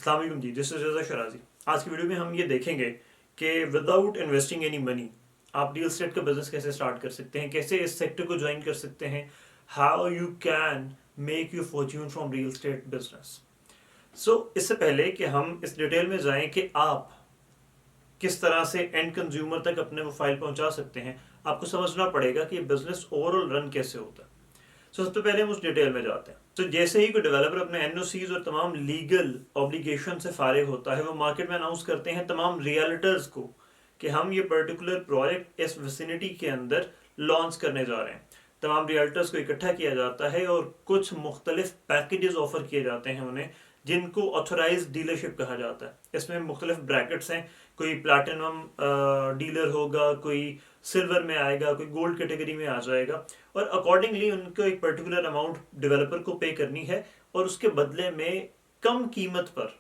अस्सलाम वालेकुम जी, this is रज़ा शराजी। आज की वीडियो में हम ये देखेंगे कि विदाउट इन्वेस्टिंग एनी मनी आप रियल एस्टेट का बिजनेस कैसे स्टार्ट कर सकते हैं, कैसे इस सेक्टर को ज्वाइन कर सकते हैं, how you can make your Fortune from real estate business. इससे पहले कि हम इस डिटेल में जाएं कि आप किस तरह से एंड कंज्यूमर तक अपने वो फाइल पहुंचा सकते हैं, आपको समझना पड़ेगा कि बिजनेस ओवरऑल रन कैसे होता है। सबसे पहले हम उस डिटेल में जाते हैं। जैसे ही कोई डेवलपर अपने एनओसीज और तमाम लीगल ऑब्लिगेशन से फारिग होता है, वो मार्केट में अनाउंस करते हैं तमाम रियल्टर्स को कि हम ये पर्टिकुलर प्रोजेक्ट इस विसिनिटी के अंदर लॉन्च करने जा रहे हैं। तमाम रियल्टर्स को इकट्ठा किया जाता है और कुछ मुख्तलिफ पैकेजेस ऑफर किए जाते हैं उन्हें, जिनको ऑथोराइज डीलरशिप कहा जाता है। इसमें मुख्तलिफ ब्रैकेट्स हैं, कोई प्लैटिनम डीलर होगा, कोई सिल्वर में आएगा, कोई गोल्ड कैटेगरी में आ जाएगा, और अकॉर्डिंगली उनको एक पर्टिकुलर अमाउंट डेवलपर को पे करनी है और उसके बदले में कम कीमत पर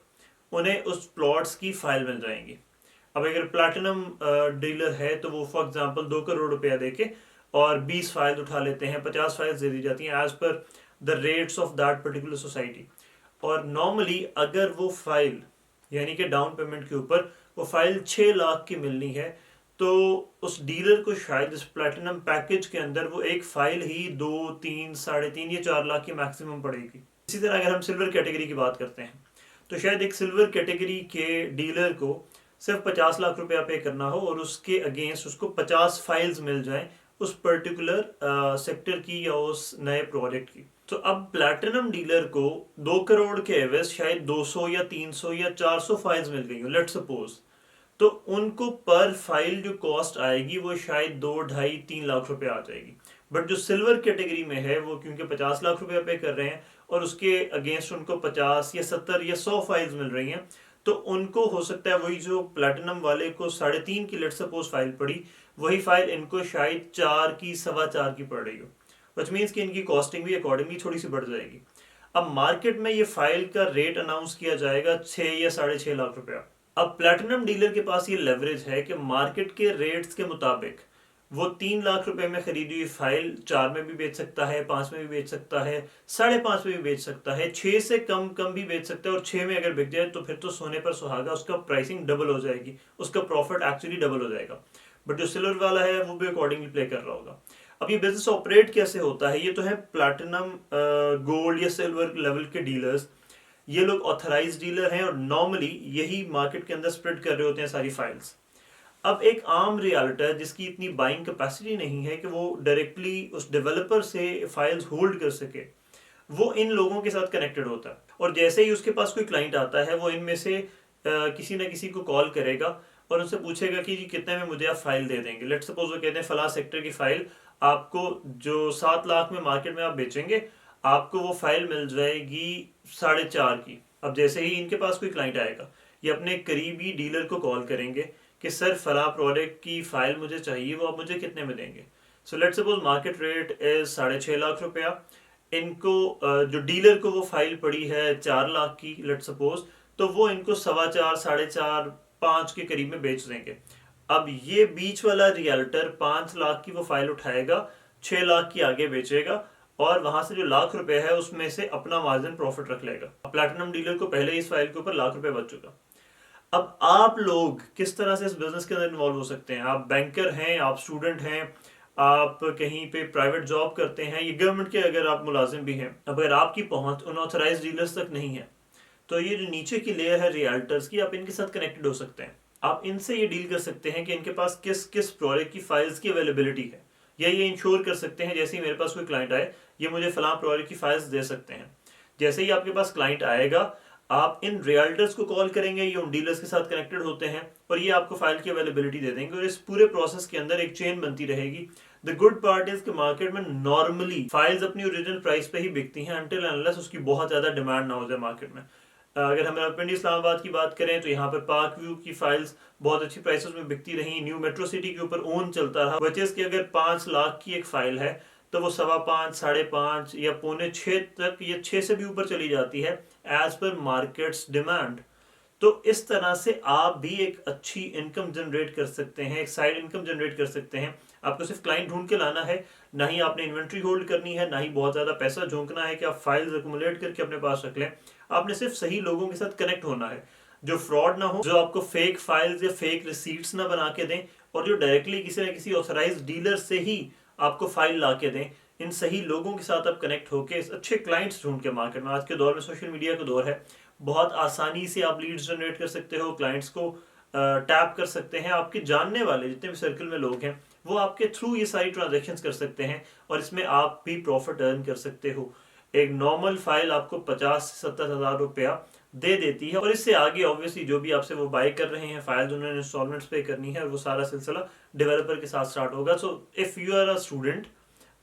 उन्हें उस प्लॉट्स की फाइल मिल जाएंगी। अब अगर प्लैटिनम डीलर है तो वो फॉर एग्जांपल 2 करोड़ रुपया देके और 20 फाइल उठा लेते हैं, 50 फाइल्स दे दी जाती हैं as per the rates of that particular society. और नॉर्मली अगर वो फाइल यानी कि डाउन पेमेंट के ऊपर वो फाइल 6 लाख की मिलनी है, तो उस डीलर को शायद इस प्लैटिनम पैकेज के अंदर वो एक फाइल ही 2, 3, 3.5 या 4 लाख की मैक्सिमम पड़ेगी। इसी तरह अगर हम सिल्वर कैटेगरी की बात करते हैं तो शायद एक सिल्वर कैटेगरी के डीलर को सिर्फ 50 लाख रुपया पे करना हो और उसके अगेंस्ट उसको 50 फाइल्स मिल जाएं उस पर्टिकुलर सेक्टर की या उस नए प्रोजेक्ट की। तो अब प्लैटिनम डीलर को 2 करोड़ के एवज शायद 200 या 300 या 400 फाइल्स मिल गई हो, लेट्स सपोज, तो उनको पर फाइल जो कॉस्ट आएगी वो शायद 2, 2.5, 3 लाख रुपए आ जाएगी। बट जो सिल्वर कैटेगरी में है वो क्योंकि 50 लाख रुपया पे कर रहे हैं और उसके अगेंस्ट उनको 50 या 70 या 100 फाइल्स मिल रही हैं, तो उनको हो सकता है वही जो प्लैटिनम वाले को 3.5 की लेट्स सपोज फाइल पड़ी, वही फाइल इनको शायद 4 की, 4.25 की पड़ रही हो, विच मीन्स कि इनकी कॉस्टिंग भी अकॉर्डिंगली थोड़ी सी बढ़ जाएगी। अब मार्केट में ये फाइल का रेट अनाउंस किया जाएगा 6 या 6.5 लाख रुपया। अब प्लैटिनम डीलर के पास ये लेवरेज है कि मार्केट के रेट्स के मुताबिक वो 3 लाख रुपए में खरीदी हुई फाइल 4 में भी बेच सकता है, 5 में भी बेच सकता है, 5.5 में भी बेच सकता है, 6 से कम भी बेच सकता है, और 6 में अगर बिक जाए तो फिर तो सोने पर सुहागा, उसका प्राइसिंग डबल हो जाएगी, उसका प्रॉफिट एक्चुअली डबल हो जाएगा। बट जो सिल्वर वाला है वो भी अकॉर्डिंगली प्ले कर रहा होगा। अब ये बिजनेस ऑपरेट कैसे होता है, ये तो है प्लैटिनम, गोल्ड या सिल्वर लेवल के डीलर्स, ये लोग ऑथराइज डीलर हैं और नॉर्मली यही मार्केट के अंदर स्प्रेड कर रहे होते हैं सारी फाइल्स। अब एक आम रियल्टर जिसकी इतनी बाइंग कैपेसिटी नहीं है कि वो डायरेक्टली उस डेवलपर से फाइल्स होल्ड कर सके, वो इन लोगों के साथ कनेक्टेड होता है, और जैसे ही उसके पास कोई क्लाइंट आता है वो इनमें से किसी न किसी को कॉल करेगा और उनसे पूछेगा कि जी कितने में मुझे आप फाइल दे देंगे। लेट्स सपोज वो कहते हैं फला सेक्टर की फाइल आपको जो 7 लाख में मार्केट में आप बेचेंगे, आपको वो फाइल मिल जाएगी 4.5 की। अब जैसे ही इनके पास कोई क्लाइंट आएगा, ये अपने करीबी डीलर को कॉल करेंगे कि सर फला प्रोडक्ट की फाइल मुझे चाहिए, वो आप मुझे कितने में देंगे। So let's suppose market rate is 6.5 lakh रुपया, इनको जो डीलर को वो फाइल पड़ी है 4 लाख की लेट्स सपोज, तो वो इनको 4.25, 4.5, 5 के करीब में बेच देंगे। अब ये बीच वाला रियल्टर 5 लाख की वो फाइल उठाएगा, 6 लाख की आगे बेचेगा और वहां से जो लाख रुपए है उसमें से अपना मार्जिन प्रॉफिट रख लेगा। प्लैटिनम डीलर को पहले इस फाइल के ऊपर लाख रुपए बच चुका। अब आप लोग किस तरह से इस बिजनेस के अंदर इन्वॉल्व हो सकते हैं? आप बैंकर हैं, आप स्टूडेंट हैं, आप कहीं पे प्राइवेट जॉब करते हैं, ये गवर्नमेंट के अगर आप मुलाजिम भी हैं, अब अगर आपकी पहुंच उन ऑथराइज डीलर्स तक नहीं है, तो ये जो नीचे की लेयर है रियल्टर्स की, आप इनके साथ कनेक्टेड हो सकते हैं। आप इनसे ये डील कर सकते हैं कि इनके पास किस किस प्रोजेक्ट की फाइल्स की अवेलेबिलिटी है, या ये इंश्योर कर सकते हैं जैसे ही मेरे पास कोई क्लाइंट आए ये मुझे फलां प्रोजेक्ट की फाइल्स दे सकते हैं। जैसे ही आपके पास क्लाइंट आएगा, आप इन रियल्टर्स को कॉल करेंगे, ये उन डीलर्स के साथ कनेक्टेड होते हैं और ये आपको फाइल की अवेलेबिलिटी दे देंगे, और इस पूरे प्रोसेस के अंदर एक चेन बनती रहेगी। द गुड पार्ट इज कि मार्केट में नॉर्मली फाइल्स अपनी ओरिजिनल प्राइस पे ही बिकती हैं अनटिल अनलेस उसकी बहुत ज्यादा डिमांड ना हो जाए मार्केट में। अगर हम पिंडी इस्लामाबाद की बात करें तो यहाँ पर पार्क व्यू की फाइल्स बहुत अच्छी प्राइसेस में बिकती रही, न्यू मेट्रो सिटी के ऊपर ओन चलता रहा, बचेस की अगर 5 लाख की एक फाइल है तो वो 5.25, 5.5 या 5.25 तक, या 6 से भी ऊपर चली जाती है एज पर मार्केट्स डिमांड। तो इस तरह से आप भी एक अच्छी इनकम जनरेट कर सकते हैं, एक साइड इनकम जनरेट कर सकते हैं। आपको सिर्फ क्लाइंट ढूंढ के लाना है, ना ही आपने इन्वेंट्री होल्ड करनी है, ना ही बहुत ज़्यादा पैसा झोंकना है कि आप फाइल्स एक्युमुलेट करके अपने पास रख लें। आपने सिर्फ सही लोगों के साथ कनेक्ट होना है, जो फ्रॉड ना हो, जो आपको फेक फाइल्स या फेक रिसीट्स ना बना के दें, और जो डायरेक्टली किसी ना किसी ऑथराइज डीलर से ही आपको फाइल ला के दें। इन सही लोगों के साथ आप कनेक्ट होके अच्छे क्लाइंट्स ढूंढ के मार्केट में, आज के दौर में सोशल मीडिया का दौर है, बहुत आसानी से आप लीड्स जनरेट कर सकते हो, क्लाइंट्स को टैप कर सकते हैं। आपके जानने वाले जितने भी सर्कल में लोग हैं वो आपके थ्रू ये सारी ट्रांजेक्शन्स कर सकते हैं, और इसमें आप भी प्रॉफिट अर्न कर सकते हो। एक नॉर्मल फाइल आपको 50 से 70 हज़ार रुपया दे देती है, और इससे आगे ऑब्वियसली जो भी आपसे वो बाय कर रहे हैं फाइल्स, उन्होंने इंस्टॉलमेंट्स पे करनी है, और वो सारा सिलसिला डेवलपर के साथ स्टार्ट होगा। So if you are a student,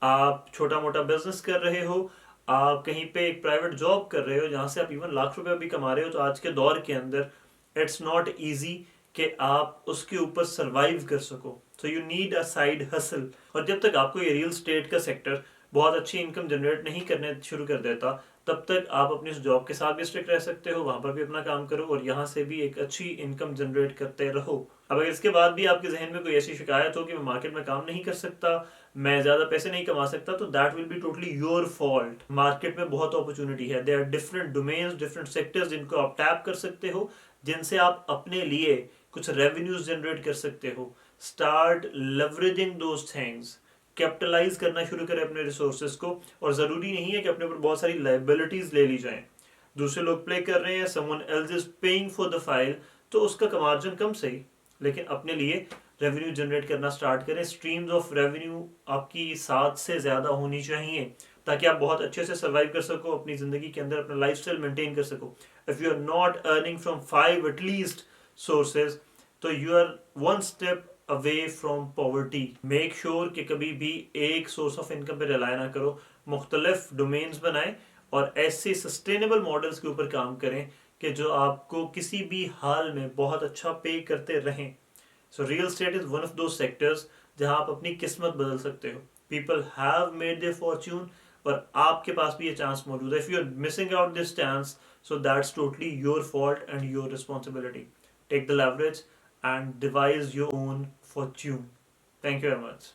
आप छोटा मोटा बिजनेस कर रहे हो, आप कहीं पे एक प्राइवेट जॉब कर रहे हो जहाँ से आप इवन लाख रुपया भी कमा रहे हो, तो आज के दौर के अंदर इट्स नॉट ईजी कि आप उसके ऊपर सरवाइव कर सको। So you need a side hustle. और जब तक आपको ये रियल स्टेट का सेक्टर बहुत अच्छी इनकम जनरेट नहीं करने शुरू कर देता, तब तक आप अपनी उस जॉब के साथ भी स्ट्रिक्ट रह सकते हो, वहां पर भी अपना काम करो और यहाँ से भी एक अच्छी इनकम जनरेट करते रहो। अब अगर इसके बाद भी आपके जहन में कोई ऐसी शिकायत हो कि मैं मार्केट में काम नहीं कर सकता, मैं ज्यादा पैसे नहीं कमा सकता, तो that will be totally your fault. Market में बहुत अपॉर्चुनिटी है, there are different domains, different sectors जिनको आप टैप कर सकते हो, जिनसे आप अपने लिए कुछ रेवेन्यूज जनरेट कर सकते हो। Start leveraging those things, capitalise करना शुरू करें अपने रिसोर्सेज को। और ज़रूरी नहीं है कि अपने ऊपर बहुत सारी लाइबिलिटीज ले ली जाएं। दूसरे लोग प्ले कर रहे हैं, someone else is paying for the file, तो उसका मार्जिन कम सही, लेकिन अपने लिए रेवेन्यू जनरेट करना स्टार्ट करें। स्ट्रीम्स ऑफ रेवेन्यू आपकी 7 से ज़्यादा होनी चाहिए, ताकि आप बहुत अच्छे से सर्वाइव कर सको, अपनी ज़िंदगी के अंदर अपना लाइफस्टाइल मेंटेन कर सको। If you are not earning from 5 at least sources, तो you are one step away from poverty. Make sure कि कभी भी एक सोर्स ऑफ इनकम पे रिलाय ना करो, मुख्तलिफ डोमेन्स बनाएं और ऐसे सस्टेनेबल मॉडल्स के ऊपर काम करें कि जो आपको किसी भी हाल में बहुत अच्छा पे करते रहें। So real estate is one of the sectors जहां आप अपनी किस्मत बदल सकते हो। People have made their fortune, और आपके पास भी ये चांस मौजूद है। If you are missing out this chance, so that's totally your fault and your responsibility. Take the leverage and devise your own fortune. Thank you very much.